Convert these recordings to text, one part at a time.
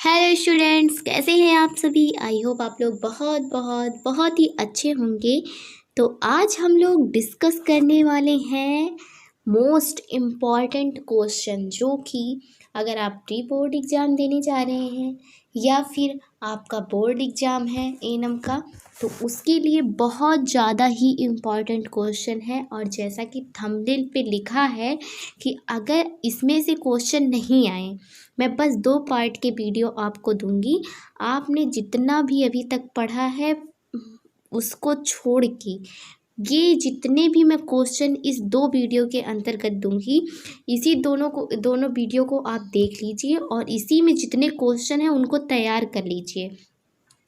Hello students, कैसे हैं आप सभी। आई होप आप लोग बहुत बहुत बहुत ही अच्छे होंगे। तो आज हम लोग डिस्कस करने वाले हैं मोस्ट इम्पॉर्टेंट क्वेश्चन, जो कि अगर आप प्री बोर्ड एग्ज़ाम देने जा रहे हैं या फिर आपका बोर्ड एग्ज़ाम है एनम का, तो उसके लिए बहुत ज़्यादा ही इम्पॉर्टेंट क्वेश्चन है। और जैसा कि थंबनेल पे लिखा है कि अगर इसमें से क्वेश्चन नहीं आए, मैं बस 2 पार्ट के वीडियो आपको दूंगी। आपने जितना भी अभी तक पढ़ा है उसको छोड़ के ये जितने भी मैं क्वेश्चन इस 2 वीडियो के अंतर्गत दूंगी, इसी दोनों वीडियो को आप देख लीजिए और इसी में जितने क्वेश्चन हैं उनको तैयार कर लीजिए।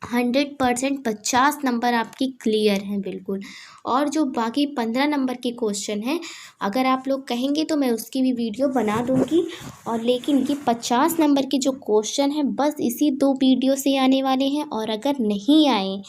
100% 50 नंबर आपकी क्लियर हैं बिल्कुल। और जो बाकी 15 नंबर के क्वेश्चन हैं, अगर आप लोग कहेंगे तो मैं उसकी भी वीडियो बना दूंगी। और लेकिन ये 50 नंबर के जो क्वेश्चन हैं बस इसी 2 वीडियो से आने वाले हैं। और अगर नहीं आए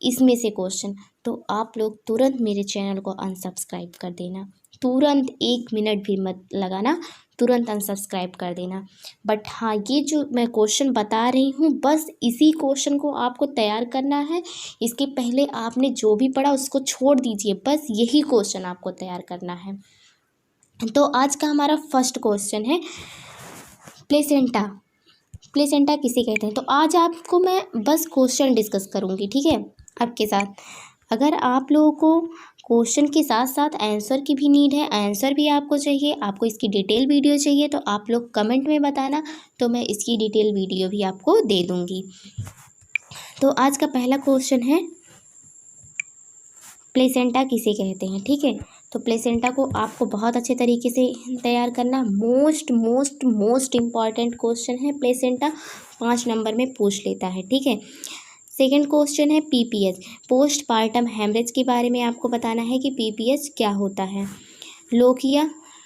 इसमें से क्वेश्चन, तो आप लोग तुरंत मेरे चैनल को अनसब्सक्राइब कर देना। तुरंत 1 मिनट भी मत लगाना, तुरंत अनसब्सक्राइब कर देना। बट हाँ, ये जो मैं क्वेश्चन बता रही हूँ बस इसी क्वेश्चन को आपको तैयार करना है। इसके पहले आपने जो भी पढ़ा उसको छोड़ दीजिए, बस यही क्वेश्चन आपको तैयार करना है। तो आज का हमारा फर्स्ट क्वेश्चन है प्लेसेंटा। प्लेसेंटा किसे कहते हैं? तो आज आपको मैं बस क्वेश्चन डिस्कस करूँगी, ठीक है, आपके साथ। अगर आप लोगों को क्वेश्चन के साथ साथ आंसर की भी नीड है, आंसर भी आपको चाहिए, आपको इसकी डिटेल वीडियो चाहिए, तो आप लोग कमेंट में बताना, तो मैं इसकी डिटेल वीडियो भी आपको दे दूँगी। तो आज का पहला क्वेश्चन है प्लेसेंटा किसे कहते हैं, ठीक है। तो प्लेसेंटा को आपको बहुत अच्छे तरीके से तैयार करना। Most most most important question है प्लेसेंटा, 5 नंबर में पूछ लेता है, ठीक है। सेकंड क्वेश्चन है पीपीएच, पोस्ट पार्टम हेमरेज के बारे में आपको बताना है कि पीपीएच क्या होता है।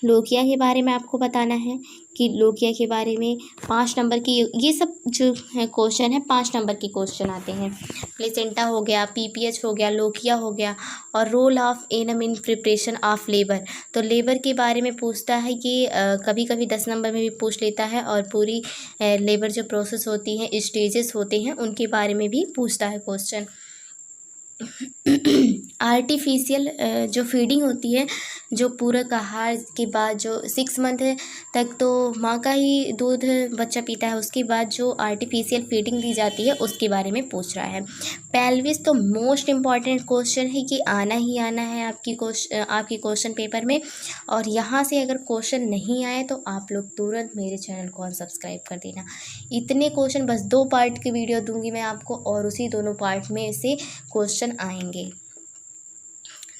लोकिया के बारे में आपको बताना है कि लोकिया के बारे में 5 नंबर की, ये सब जो है क्वेश्चन है 5 नंबर के क्वेश्चन आते हैं। प्लेसेंटा हो गया, पीपीएच हो गया, लोकिया हो गया, और role of ANM in preparation of labour. तो लेबर के बारे में पूछता है कि कभी कभी 10 नंबर में भी पूछ लेता है, और पूरी लेबर जो प्रोसेस होती है, स्टेजेस होते हैं, उनके बारे में भी पूछता है क्वेश्चन। आर्टिफिशियल जो फीडिंग होती है, जो पूरक आहार के बाद जो 6 मंथ तक तो माँ का ही दूध बच्चा पीता है, उसके बाद जो आर्टिफिशियल फीडिंग दी जाती है उसके बारे में पूछ रहा है। पेल्विस तो मोस्ट इम्पॉर्टेंट क्वेश्चन है कि आना ही आना है आपकी क्वेश्चन पेपर में। और यहाँ से अगर क्वेश्चन नहीं आए तो आप लोग तुरंत मेरे चैनल को अनसब्सक्राइब कर देना। इतने क्वेश्चन, बस 2 पार्ट की वीडियो दूंगी मैं आपको, और उसी दोनों पार्ट में से क्वेश्चन आएंगे।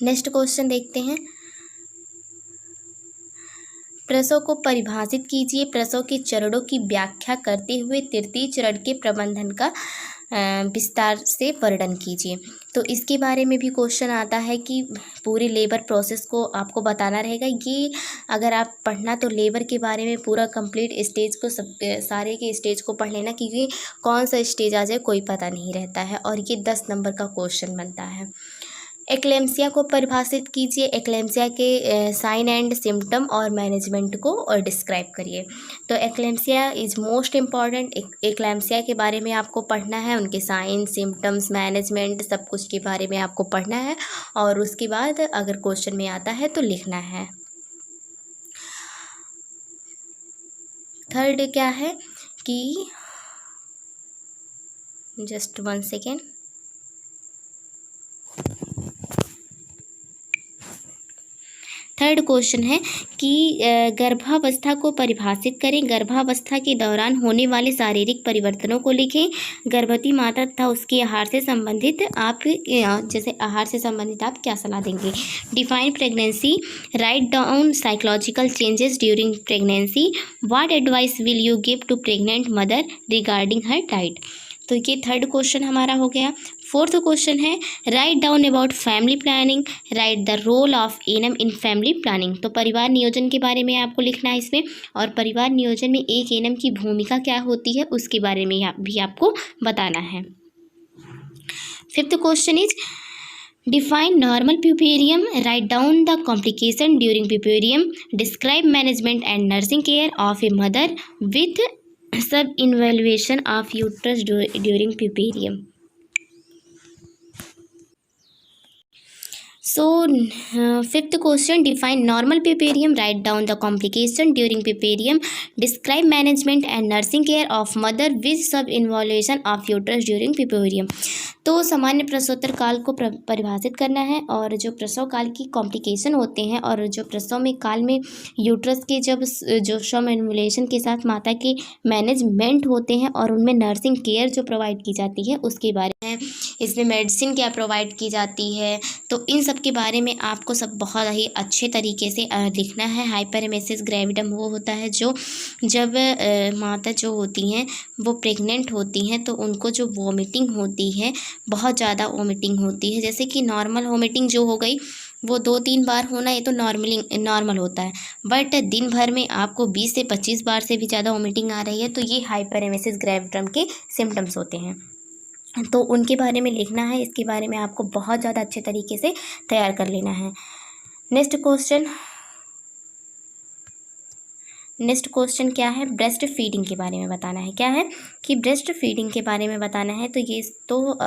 नेक्स्ट क्वेश्चन देखते हैं। प्रसव को परिभाषित कीजिए। प्रसव के चरणों की व्याख्या करते हुए तृतीय चरण के प्रबंधन का विस्तार से वर्णन कीजिए। तो इसके बारे में भी क्वेश्चन आता है कि पूरी लेबर प्रोसेस को आपको बताना रहेगा। ये अगर आप पढ़ना तो लेबर के बारे में पूरा कंप्लीट स्टेज को सारे के स्टेज को पढ़ लेना, क्योंकि कौन सा स्टेज आ जाए कोई पता नहीं रहता है, और ये 10 नंबर का क्वेश्चन बनता है। एक्लेम्सिया को परिभाषित कीजिए। एक्लेम्सिया के साइन एंड सिम्टम और मैनेजमेंट को और डिस्क्राइब करिए। तो eclampsia is most important. Eclampsia के बारे में आपको पढ़ना है, उनके साइन, सिम्टम्स, मैनेजमेंट, सब कुछ के बारे में आपको पढ़ना है, और उसके बाद अगर क्वेश्चन में आता है तो लिखना है। थर्ड क्या है कि, जस्ट 1 सेकेंड, थर्ड क्वेश्चन है कि गर्भावस्था को परिभाषित करें। गर्भावस्था के दौरान होने वाले शारीरिक परिवर्तनों को लिखें। गर्भवती माता तथा उसके आहार से संबंधित आप जैसे आहार से संबंधित आप क्या सलाह देंगे। Define pregnancy, write down psychological changes during pregnancy, what advice will you give to pregnant mother regarding her diet. तो ये थर्ड क्वेश्चन हमारा हो गया। फोर्थ क्वेश्चन है write down about family planning, write the role of ANM in family planning. तो परिवार नियोजन के बारे में आपको लिखना है इसमें, और परिवार नियोजन में एक एनम की भूमिका क्या होती है उसके बारे में भी आपको बताना है। Fifth question is define normal puerperium, write down the complication during puerperium, describe management and nursing care of a mother with sub involution of uterus during puerperium. So, fifth question, define normal puparium, write down the complication during puparium, describe management and nursing care of mother with sub-involution of uterus during puparium। तो सामान्य प्रसवोत्तर काल को परिभाषित करना है और जो प्रसव काल की कॉम्प्लिकेशन होते हैं और जो प्रसव में काल में यूट्रस के जब जो सब इन्वोल्यूशन के साथ माता के मैनेजमेंट होते हैं और उनमें नर्सिंग केयर जो प्रोवाइड की जाती है उसके बारे में, इसमें मेडिसिन क्या प्रोवाइड की जाती है, तो इन सब के बारे में आपको सब बहुत ही अच्छे तरीके से लिखना है। हाइपरेमेसिस ग्रेविडम वो होता है जो जब माता जो होती हैं वो प्रेग्नेंट होती हैं तो उनको जो वॉमिटिंग होती है, बहुत ज़्यादा वॉमिटिंग होती है। जैसे कि नॉर्मल वॉमिटिंग जो हो गई वो 2-3 बार होना ये तो नॉर्मल होता है, बट दिन भर में आपको 20 से 25 बार से भी ज़्यादा वॉमिटिंग आ रही है तो ये हाइपरेमेसिस ग्रेविडम के सिम्टम्स होते हैं। तो उनके बारे में लिखना है, इसके बारे में आपको बहुत ज़्यादा अच्छे तरीके से तैयार कर लेना है। नेक्स्ट क्वेश्चन क्या है, ब्रेस्ट फीडिंग के बारे में बताना है। क्या है कि ब्रेस्ट फीडिंग के बारे में बताना है, तो ये तो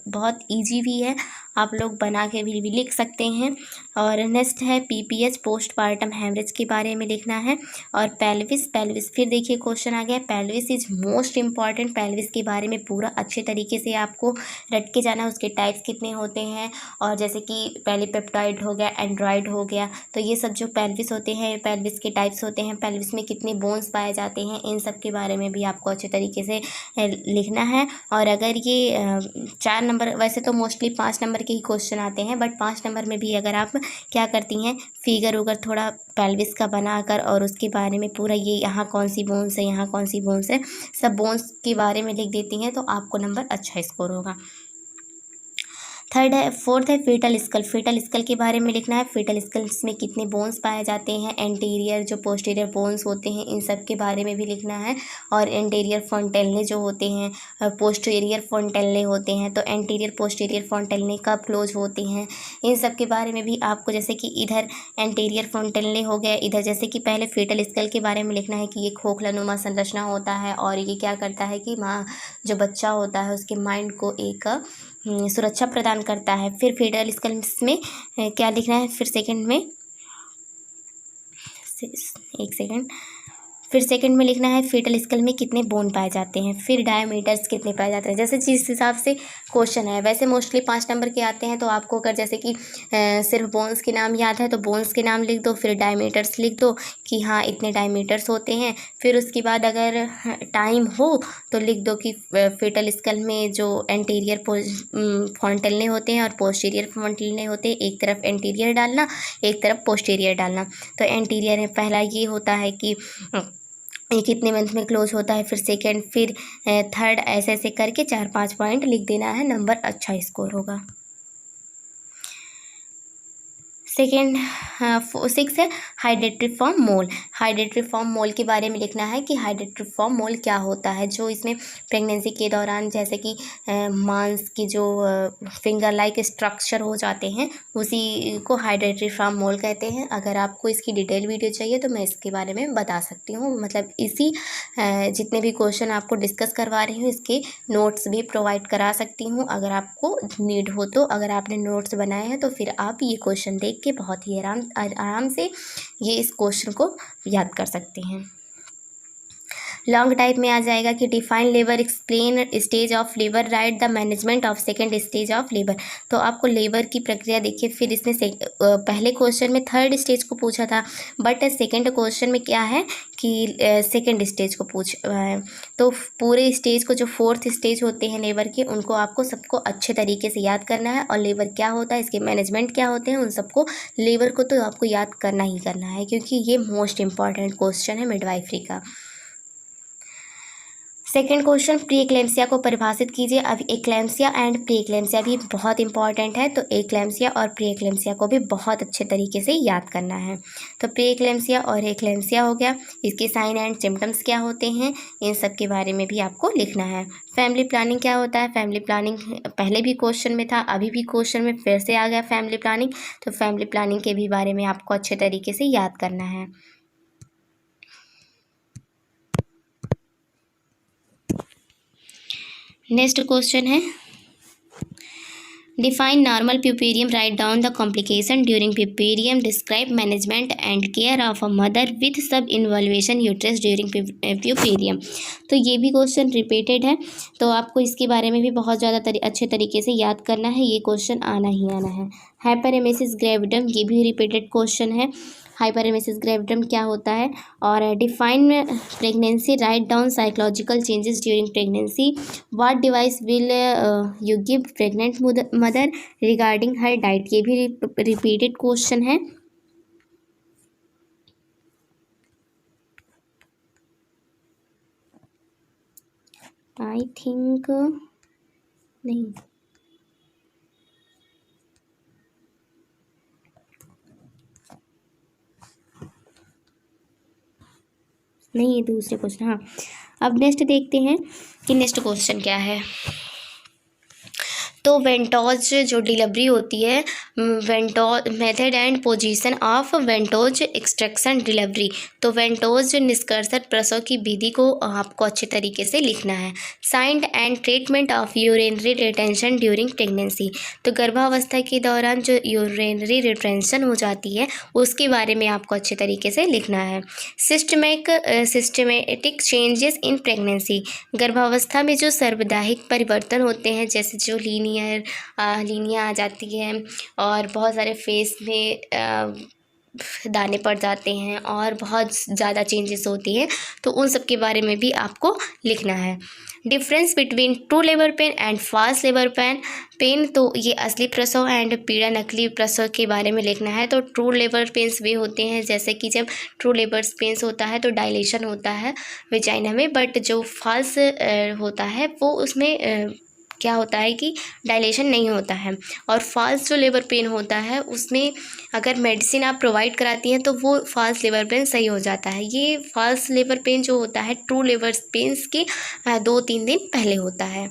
बहुत इजी भी है, आप लोग बना के भी लिख सकते हैं। और नेक्स्ट है पीपीएच पोस्टपार्टम हेमरेज के बारे में लिखना है। और पेल्विस फिर देखिए क्वेश्चन आ गया, pelvis is most important. Pelvis के बारे में पूरा अच्छे तरीके से आपको रट के जाना है, उसके टाइप्स कितने होते हैं, और जैसे कि पॉलीपेप्टाइड हो गया, एंड्रॉइड हो गया, तो ये सब जो पेल्विस होते हैं, पेल्विस के टाइप्स होते हैं, पेल्विस में कितने बोन्स पाए जाते हैं, इन सब के बारे में भी आपको अच्छे तरीके से लिखना है। और अगर ये 4 नंबर, वैसे तो मोस्टली 5 नंबर के ही क्वेश्चन आते हैं, बट 5 नंबर में भी अगर आप क्या करती हैं, फिगर उगर थोड़ा पेल्विस का बनाकर और उसके बारे में पूरा ये यहाँ कौन सी बोन्स है, यहाँ कौन सी बोन्स है, सब बोन्स के बारे में लिख देती हैं तो आपको नंबर अच्छा स्कोर होगा। फोर्थ है फीटल स्कल। फीटल स्कल के बारे में लिखना है। फीटल स्कल्स में कितने बोन्स पाए जाते हैं, एंटीरियर जो पोस्टीरियर बोन्स होते हैं, इन सब के बारे में भी लिखना है। और एंटीरियर फॉन्टेल्ले जो होते हैं, पोस्टीरियर फॉन्टेल्ले होते हैं, तो एंटीरियर पोस्टीरियर फॉन्टेल्ले कब क्लोज होते हैं, इन सब के बारे में भी आपको, जैसे कि इधर एंटीरियर फॉन्टेल्ले हो गया, इधर जैसे कि पहले फीटल स्कल के बारे में लिखना है कि ये खोखलानुमा संरचना होता है और ये क्या करता है कि माँ जो बच्चा होता है उसके माइंड को एक सुरक्षा प्रदान करता है। फिर फीटल स्कल्स में क्या लिखना है, फिर सेकंड में फिर सेकंड में लिखना है फीटल स्कल में कितने बोन पाए जाते हैं, फिर डायमीटर्स कितने पाए जाते हैं, जैसे जिस हिसाब से क्वेश्चन है। वैसे मोस्टली 5 नंबर के आते हैं, तो आपको अगर जैसे कि सिर्फ बोन्स के नाम याद है तो बोन्स के नाम लिख दो, फिर डायमीटर्स लिख दो कि हाँ इतने डायमीटर्स होते हैं। फिर उसके बाद अगर टाइम हो तो लिख दो कि फीटल स्कल में जो एंटीरियर फॉन्टेल्ले होते हैं और पोस्टीरियर फॉन्टेल्ले होते हैं, एक तरफ एंटीरियर डालना, एक तरफ पोस्टीरियर डालना। तो एंटीरियर में पहला ये होता है कि ये कितने मंथ में क्लोज होता है, फिर सेकंड, फिर थर्ड, ऐसे ऐसे करके 4-5 पॉइंट लिख देना है, नंबर अच्छा स्कोर होगा। सेकेंड 6 है हाइड्रेट्रिफॉर्म मोल। हाइड्रेट्रिफॉर्म मोल के बारे में लिखना है कि हाइड्रेट्रिफॉर्म मोल क्या होता है, जो इसमें प्रेगनेंसी के दौरान जैसे कि मांस की जो फिंगर लाइक स्ट्रक्चर हो जाते हैं उसी को हाइड्रेट्रिफॉर्म मोल कहते हैं। अगर आपको इसकी डिटेल वीडियो चाहिए तो मैं इसके बारे में बता सकती हूँ, मतलब इसी जितने भी क्वेश्चन आपको डिस्कस करवा रही हूँ इसके नोट्स भी प्रोवाइड करा सकती हूँ अगर आपको नीड हो तो। अगर आपने नोट्स बनाए हैं तो फिर आप ये क्वेश्चन देख के बहुत ही आराम से ये इस क्वेश्चन को याद कर सकते हैं। लॉन्ग टाइप में आ जाएगा कि define labour, explain stage of labour, right the management of second stage of labour. तो आपको लेबर की प्रक्रिया देखिए, फिर इसमें पहले क्वेश्चन में थर्ड स्टेज को पूछा था, बट सेकंड क्वेश्चन में क्या है कि सेकंड स्टेज को पूछ है। तो पूरे स्टेज को, जो 4th स्टेज होते हैं लेबर के, उनको आपको सबको अच्छे तरीके से याद करना है। और लेबर क्या होता है, इसके मैनेजमेंट क्या होते हैं, उन सबको, लेबर को तो आपको याद करना ही करना है क्योंकि ये मोस्ट इंपॉर्टेंट क्वेश्चन है मिडवाइफरी का। सेकेंड क्वेश्चन, प्री एक्लेम्सिया को परिभाषित कीजिए। अब एक्लेम्सिया एंड प्री एक्लेम्सिया भी बहुत इंपॉर्टेंट है, तो एक्लेम्सिया और प्री एक्लेम्सिया को भी बहुत अच्छे तरीके से याद करना है। तो प्री एक्लेम्सिया और एक्लेम्सिया हो गया, इसके साइन एंड सिम्टम्स क्या होते हैं, इन सब के बारे में भी आपको लिखना है। फैमिली प्लानिंग क्या होता है, फैमिली प्लानिंग पहले भी क्वेश्चन में था, अभी भी क्वेश्चन में फिर से आ गया फैमिली प्लानिंग, तो फैमिली प्लानिंग के भी बारे में आपको अच्छे तरीके से याद करना है। नेक्स्ट क्वेश्चन है, define normal puerperium, write down the complication during puerperium, describe management and care of a mother with सब इन्वॉल्वेशन यूट्रस ड्यूरिंग प्यूपेरियम। तो ये भी क्वेश्चन रिपीटेड है, तो आपको इसके बारे में भी बहुत ज़्यादा अच्छे तरीके से याद करना है, ये क्वेश्चन आना ही आना है। हाइपरेमेसिस ग्रेविडम, ये भी रिपीटेड क्वेश्चन है, हाइपरेमेसिस ग्रेविडम क्या होता है। और define pregnancy, write down psychological changes during pregnancy, what device will you give pregnant mother regarding her diet, ये भी रिपीटेड क्वेश्चन है। आई थिंक नहीं, ये दूसरे क्वेश्चन। हाँ, अब नेक्स्ट देखते हैं कि नेक्स्ट क्वेश्चन क्या है। तो वेंटोज जो डिलीवरी होती है, ventouse method and position of ventouse extraction delivery. तो वेंटोज निष्कर्षण प्रसव की विधि को आपको अच्छे तरीके से लिखना है। Signed and treatment of urinary retention during pregnancy. तो गर्भावस्था के दौरान जो यूरिनरी रिटेंशन हो जाती है उसके बारे में आपको अच्छे तरीके से लिखना है। Systematic changes in pregnancy. गर्भावस्था में जो सार्वधायिक परिवर्तन होते हैं, जैसे जो लीनिया आ जाती है और बहुत सारे फेस में दाने पड़ जाते हैं और बहुत ज़्यादा चेंजेस होती हैं, तो उन सब के बारे में भी आपको लिखना है। Difference between true labour pain and false labour pain. तो ये असली प्रसव एंड पीड़ा नकली प्रसव के बारे में लिखना है। तो ट्रू लेबर पेन्स वे होते हैं, जैसे कि जब ट्रू लेबर पेन्स होता है तो डायलेशन होता है वेजाइना में, बट जो फॉल्स होता है वो उसमें क्या होता है कि डायलेशन नहीं होता है। और फॉल्स जो लेबर पेन होता है उसमें अगर मेडिसिन आप प्रोवाइड कराती हैं तो वो फॉल्स लेबर पेन सही हो जाता है। ये फॉल्स लेबर पेन जो होता है ट्रू लेबर पेन्स के 2-3 दिन पहले होता है।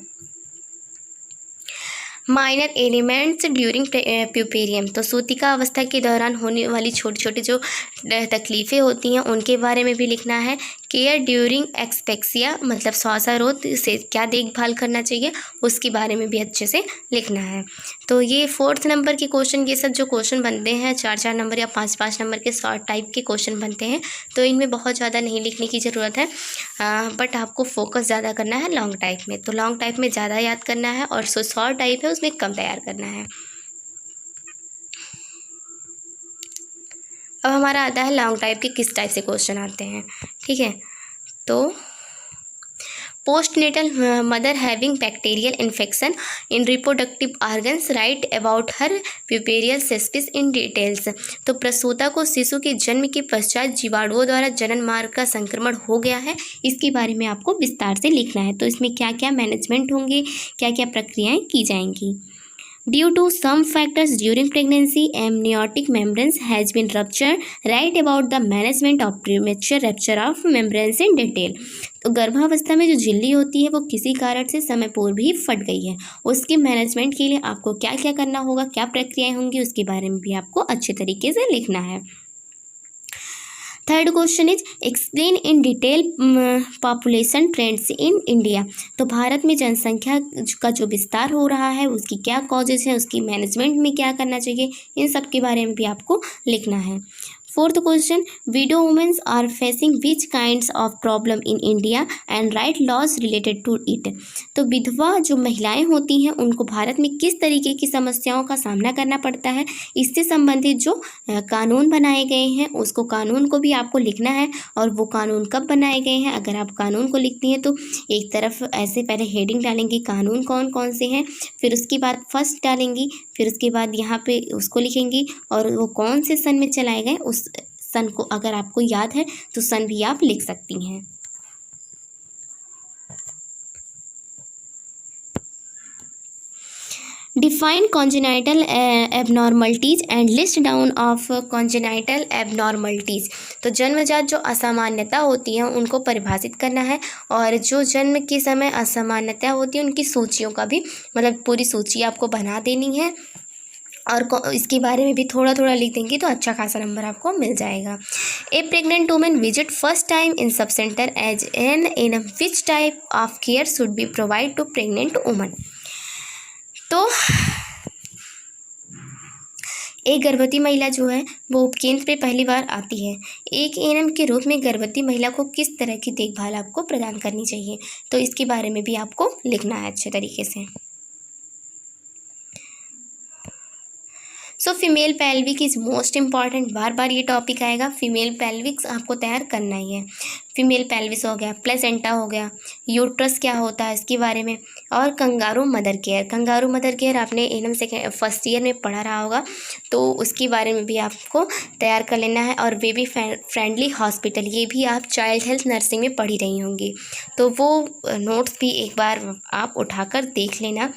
Minor elements during puerperium. तो सूतिका अवस्था के दौरान होने वाली छोटी छोटी जो तकलीफ़ें होती हैं उनके बारे में भी लिखना है। केयर ड्यूरिंग एक्सपेक्सिया, मतलब श्वासारोध से क्या देखभाल करना चाहिए उसके बारे में भी अच्छे से लिखना है। तो ये 4th नंबर के क्वेश्चन, ये सब जो क्वेश्चन बनते हैं 4-4 नंबर या 5-5 नंबर के शॉर्ट टाइप के क्वेश्चन बनते हैं, तो इनमें बहुत ज़्यादा नहीं लिखने की ज़रूरत है, बट आपको फोकस ज़्यादा करना है लॉन्ग टाइप में। तो लॉन्ग टाइप में ज़्यादा याद करना है और जो शॉर्ट टाइप है उसमें कम तैयार करना है। अब हमारा आता है लॉन्ग टाइप के किस टाइप से क्वेश्चन आते हैं, ठीक है। तो postnatal mother having bacterial infection in reproductive organs, write about her puerperal sepsis in details. तो प्रसूता को शिशु के जन्म के पश्चात जीवाणुओं द्वारा जनन मार्ग का संक्रमण हो गया है, इसके बारे में आपको विस्तार से लिखना है। तो इसमें क्या क्या मैनेजमेंट होंगे, क्या क्या प्रक्रियाएँ की जाएंगी। Due to some factors during pregnancy, amniotic membranes has been ruptured. Write about the management of premature rupture of membranes in detail. तो गर्भावस्था में जो झिल्ली होती है वो किसी कारण से समय पूर्व ही फट गई है, उसके मैनेजमेंट के लिए आपको क्या क्या करना होगा, क्या प्रक्रियाएं होंगी, उसके बारे में भी आपको अच्छे तरीके से लिखना है। Third question is explain in detail population trends in India. तो भारत में जनसंख्या का जो विस्तार हो रहा है उसकी क्या कॉजेज हैं, उसकी मैनेजमेंट में क्या करना चाहिए, इन सब के बारे में भी आपको लिखना है। Fourth question, widow womens are facing which kinds of problem in India and right laws related to it. तो विधवा जो महिलाएं होती हैं उनको भारत में किस तरीके की समस्याओं का सामना करना पड़ता है, इससे संबंधित जो कानून बनाए गए हैं उसको कानून को भी आपको लिखना है। और वो कानून कब बनाए गए हैं, अगर आप कानून को लिखती हैं तो एक तरफ ऐसे पहले हेडिंग डालेंगी कानून कौन कौन से हैं, फिर उसके बाद फर्स्ट डालेंगी, फिर उसके बाद यहाँ पे उसको लिखेंगी और वो कौन से सन में चलाए गए उस सन को अगर आपको याद है तो सन भी आप लिख सकती हैं। Define congenital abnormalities and list down of congenital abnormalities. तो जन्मजात जो असामान्यता होती हैं उनको परिभाषित करना है और जो जन्म के समय असामान्यता होती है उनकी सूचियों का भी, मतलब पूरी सूची आपको बना देनी है। और इसके बारे में भी थोड़ा थोड़ा लिख देंगे तो अच्छा खासा नंबर आपको मिल जाएगा। A pregnant women visit first time in sub centre as an in which type of care should be provide to pregnant woman. तो एक गर्भवती महिला जो है वो उपकेंद्र पे पहली बार आती है। एक एएनएम के रूप में गर्भवती महिला को किस तरह की देखभाल आपको प्रदान करनी चाहिए, तो इसके बारे में भी आपको लिखना है अच्छे तरीके से। So female pelvic is most important, बार बार ये टॉपिक आएगा। फीमेल पेल्विक्स आपको तैयार करना ही है। फीमेल पेल्विस हो गया, प्लेसेंटा हो गया, यूट्रस क्या होता है इसके बारे में, और kangaroo mother care. Kangaroo mother care आपने एएनएम फर्स्ट ईयर में पढ़ा रहा होगा, तो उसके बारे में भी आपको तैयार कर लेना है। और बेबी फ्रेंडली हॉस्पिटल, ये भी आप चाइल्ड हेल्थ नर्सिंग में पढ़ी रही होंगी, तो वो नोट्स भी एक बार आप उठाकर देख लेना।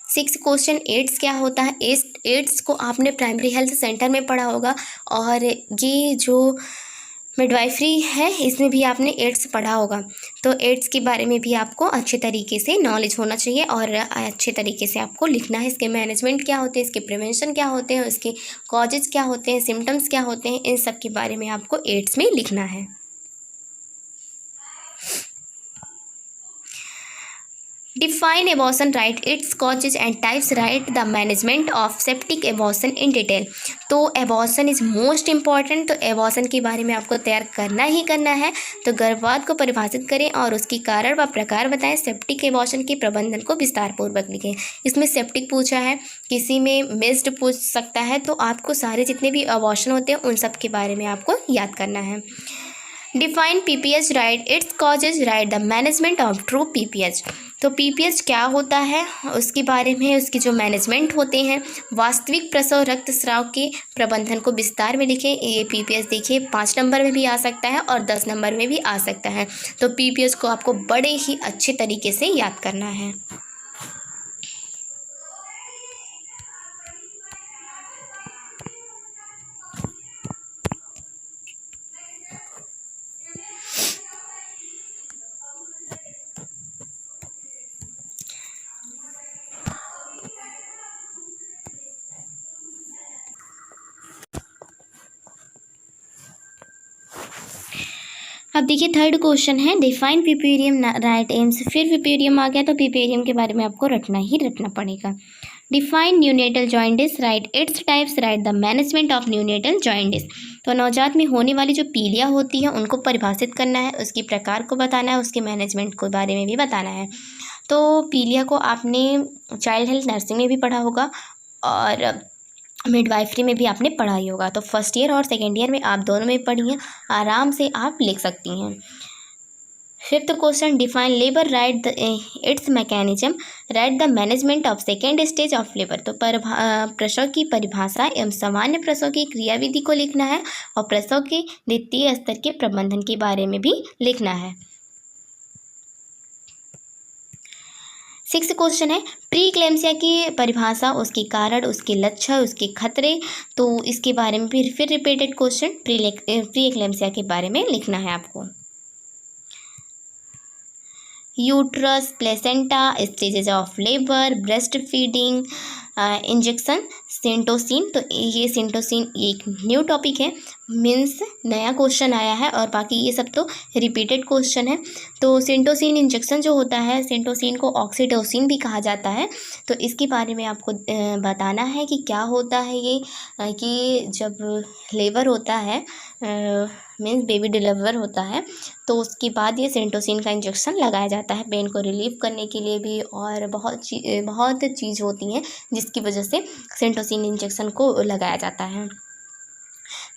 6 क्वेश्चन एड्स क्या होता है। एड्स को आपने प्राइमरी हेल्थ सेंटर में पढ़ा होगा, और ये जो मिडवाइफरी है इसमें भी आपने एड्स पढ़ा होगा। तो एड्स के बारे में भी आपको अच्छे तरीके से नॉलेज होना चाहिए और अच्छे तरीके से आपको लिखना है। इसके मैनेजमेंट क्या होते हैं, इसके प्रिवेंशन क्या होते हैं, इसके कॉजेज क्या होते हैं, सिम्टम्स क्या होते हैं, इन सब के बारे में आपको एड्स में लिखना है। Define abortion right, its causes and types, write the management of septic abortion in detail। तो abortion is most important, तो abortion के बारे में आपको तैयार करना ही करना है। तो गर्भपात को परिभाषित करें और उसकी कारण व प्रकार बताएं। सेप्टिक एबॉर्शन के प्रबंधन को विस्तार पूर्वक लिखें। इसमें सेप्टिक पूछा है, किसी में मिस्ड पूछ सकता है, तो आपको सारे जितने भी अबॉर्शन होते हैं उन सब के बारे में आपको याद करना है। Define PPH, right its causes, right the management of true PPH. तो पीपीएच क्या होता है उसके बारे में, उसकी जो मैनेजमेंट होते हैं। वास्तविक प्रसव रक्तस्राव के प्रबंधन को विस्तार में लिखें। ये पीपीएच देखिए 5 नंबर में भी आ सकता है और 10 नंबर में भी आ सकता है। तो पीपीएच को आपको बड़े ही अच्छे तरीके से याद करना है। अब देखिए थर्ड क्वेश्चन है, डिफाइन पिपेरियम राइट एम्स। फिर पिपेरियम आ गया तो पिपेरियम के बारे में आपको रटना ही रटना पड़ेगा। Define neonatal jaundice, right its types, right the management of neonatal jaundice. तो नवजात में होने वाली जो पीलिया होती है उनको परिभाषित करना है, उसके प्रकार को बताना है, उसके मैनेजमेंट के बारे में भी बताना है। तो पीलिया को आपने चाइल्ड हेल्थ नर्सिंग में भी पढ़ा होगा और मिडवाइफरी में भी आपने पढ़ा ही होगा। तो फर्स्ट ईयर और सेकेंड ईयर में आप दोनों में पढ़ी हैं, आराम से आप लिख सकती हैं। Fifth question, define labour, right it's mechanism, right the management of second stage of labour. तो प्रसव की परिभाषा एवं सामान्य प्रसव की क्रियाविधि को लिखना है और प्रसव के द्वितीय स्तर के प्रबंधन के बारे में भी लिखना है। 6 क्वेश्चन है, प्री एक्लेम्सिया की परिभाषा, उसके कारण, उसके लक्षण, उसके खतरे। तो इसके बारे में भी फिर रिपीटेड क्वेश्चन प्री एक्लेम्सिया के बारे में लिखना है आपको। Uterus, placenta, stages of labour, breast feeding, injection, सिंटोसिन। तो ये सिंटोसिन एक न्यू टॉपिक है, मीन्स नया क्वेश्चन आया है और बाकी ये सब तो रिपीटेड क्वेश्चन है। तो सिंटोसिन इंजेक्शन जो होता है, सिंटोसिन को ऑक्सीटोसिन भी कहा जाता है। तो इसके बारे में आपको बताना है कि क्या होता है ये, कि जब लेबर होता है मीन्स बेबी डिलीवर होता है तो उसके बाद ये सिंटोसिन का इंजेक्शन लगाया जाता है पेन को रिलीव करने के लिए भी, और बहुत चीज़ होती हैं जिसकी वजह से सिंटोसिन इंजेक्शन को लगाया जाता है।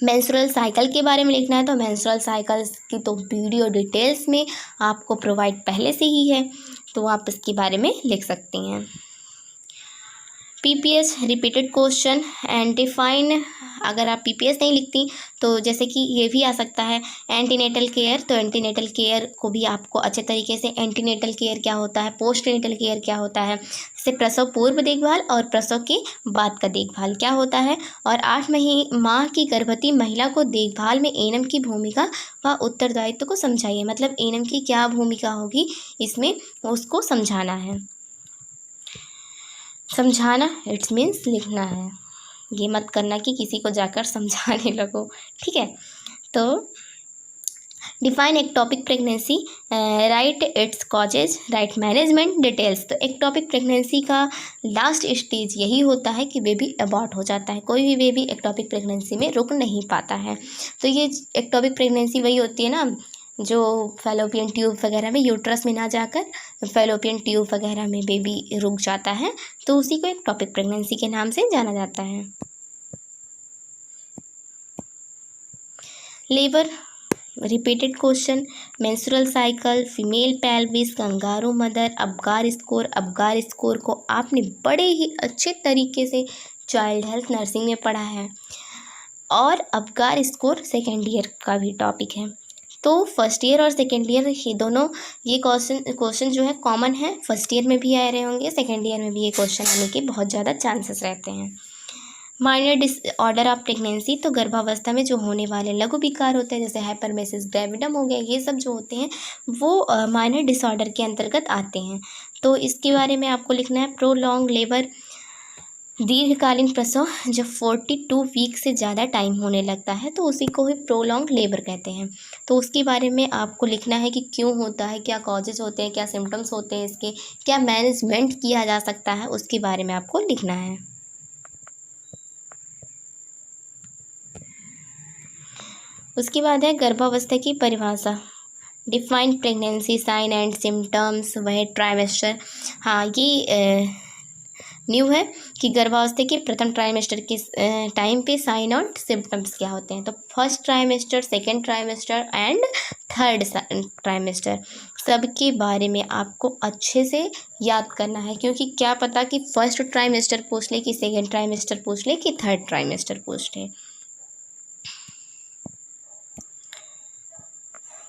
मेंस्ट्रुअल साइकिल के बारे में लिखना है। तो मेंस्ट्रुअल साइकिल की तो वीडियो डिटेल्स में आपको प्रोवाइड पहले से ही है, तो आप इसके बारे में लिख सकती हैं। PPS repeated question and define, अगर आप पीपीएस नहीं लिखती तो जैसे कि ये भी आ सकता है एंटीनेटल केयर। तो एंटीनेटल केयर को भी आपको अच्छे तरीके से, एंटीनेटल केयर क्या होता है, पोस्टनेटल केयर क्या होता है, जैसे प्रसव पूर्व देखभाल और प्रसव के बाद का देखभाल क्या होता है, और 8 माह की गर्भवती महिला को देखभाल में एएनएम की भूमिका व उत्तरदायित्व को समझाइए। मतलब एएनएम की क्या भूमिका होगी इसमें, उसको समझाना है। समझाना इट्स मीन्स लिखना है। ये मत करना कि किसी को जाकर समझाने लगो, ठीक है। तो define ectopic pregnancy, right its causes, right management details. तो एक्टोपिक प्रेगनेंसी का लास्ट स्टेज यही होता है कि बेबी अबॉर्ट हो जाता है। कोई भी बेबी एक्टोपिक प्रेगनेंसी में रुक नहीं पाता है। तो ये एक्टोपिक प्रेगनेंसी वही होती है ना जो फैलोपियन ट्यूब वगैरह में, यूट्रस में ना जाकर फैलोपियन ट्यूब वगैरह में बेबी रुक जाता है, तो उसी को एक्टोपिक प्रेगनेंसी के नाम से जाना जाता है। Labour, repeated question, menstrual cycle, female pelvis, kangaroo mother, Apgar score. Apgar score को आपने बड़े ही अच्छे तरीके से चाइल्ड हेल्थ नर्सिंग में पढ़ा है, और अबगार स्कोर सेकेंड ईयर का भी टॉपिक है। तो फर्स्ट ईयर और सेकेंड ईयर ये दोनों, ये क्वेश्चन जो है कॉमन है, फर्स्ट ईयर में भी आ रहे होंगे, सेकेंड ईयर में भी ये क्वेश्चन आने के बहुत ज़्यादा चांसेस रहते हैं। माइनर डिसऑर्डर ऑफ प्रेगनेंसी, तो गर्भावस्था में जो होने वाले लघु विकार होते हैं जैसे हाइपरमेसिस ग्रेविडम हो गया, ये सब जो होते हैं वो माइनर डिसऑर्डर के अंतर्गत आते हैं। तो इसके बारे में आपको लिखना है। प्रोलॉन्ग लेबर, दीर्घकालीन प्रसव, जब 42 वीक से ज़्यादा टाइम होने लगता है तो उसी को ही प्रोलॉन्ग लेबर कहते हैं। तो उसके बारे में आपको लिखना है कि क्यों होता है, क्या कॉजेज होते हैं, क्या सिम्टम्स होते हैं इसके, क्या मैनेजमेंट किया जा सकता है, उसके बारे में आपको लिखना है। उसके बाद है गर्भावस्था की परिभाषा, define pregnancy sign and symptoms, वह ट्राइमेस्टर। हाँ, ये न्यू है कि गर्भावस्था के प्रथम ट्राइमेस्टर के टाइम पे साइन और सिम्टम्स क्या होते हैं। तो first trimester, second trimester and third trimester, सबके बारे में आपको अच्छे से याद करना है, क्योंकि क्या पता कि फर्स्ट ट्राइमेस्टर पूछ ले, कि सेकेंड ट्राइमेस्टर पूछ ले, कि थर्ड ट्राइमेस्टर पूछ ले।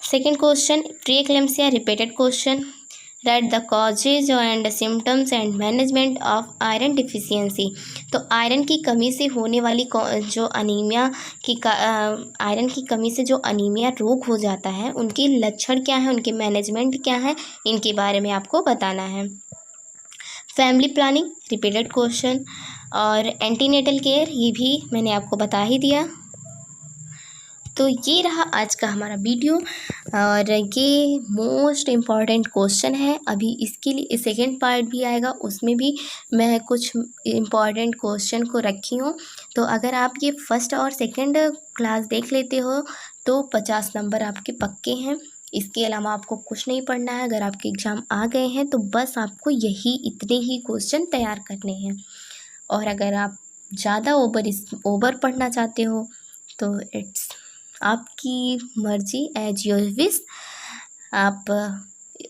Second question, pre-eclampsia, repeated question, right the causes and symptoms and management of iron deficiency. तो आयरन की कमी से होने वाली जो अनीमिया की आयरन की कमी से जो अनीमिया रोग हो जाता है, उनके लक्षण क्या हैं, उनके मैनेजमेंट क्या है, इनके बारे में आपको बताना है। फैमिली प्लानिंग, रिपीटेड क्वेश्चन, और एंटीनेटल केयर, ये भी मैंने आपको बता ही दिया। तो ये रहा आज का हमारा वीडियो, और ये मोस्ट इम्पॉर्टेंट क्वेश्चन है। अभी इसके लिए सेकेंड पार्ट भी आएगा, उसमें भी मैं कुछ इम्पॉर्टेंट क्वेश्चन को रखी हूँ। तो अगर आप ये फर्स्ट और सेकेंड क्लास देख लेते हो तो 50 नंबर आपके पक्के हैं। इसके अलावा आपको कुछ नहीं पढ़ना है। अगर आपके एग्ज़ाम आ गए हैं तो बस आपको इतने ही क्वेश्चन तैयार करने हैं। और अगर आप ज़्यादा ओवर पढ़ना चाहते हो तो इट्स आपकी मर्जी, एज योर विश आप।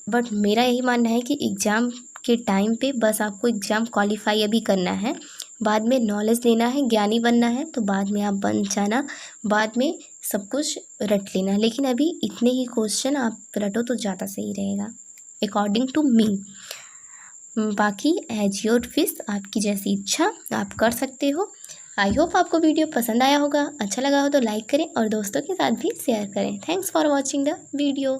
बट मेरा यही मानना है कि एग्ज़ाम के टाइम पे बस आपको एग्ज़ाम क्वालिफाई अभी करना है, बाद में नॉलेज लेना है, ज्ञानी बनना है, तो बाद में आप बन जाना, बाद में सब कुछ रट लेना। लेकिन अभी इतने ही क्वेश्चन आप रटो तो ज़्यादा सही रहेगा अकॉर्डिंग टू मी। बाकी एज योर विश, आपकी जैसी इच्छा आप कर सकते हो। आई होप आपको वीडियो पसंद आया होगा। अच्छा लगा हो तो लाइक करें और दोस्तों के साथ भी शेयर करें। Thanks for watching the video.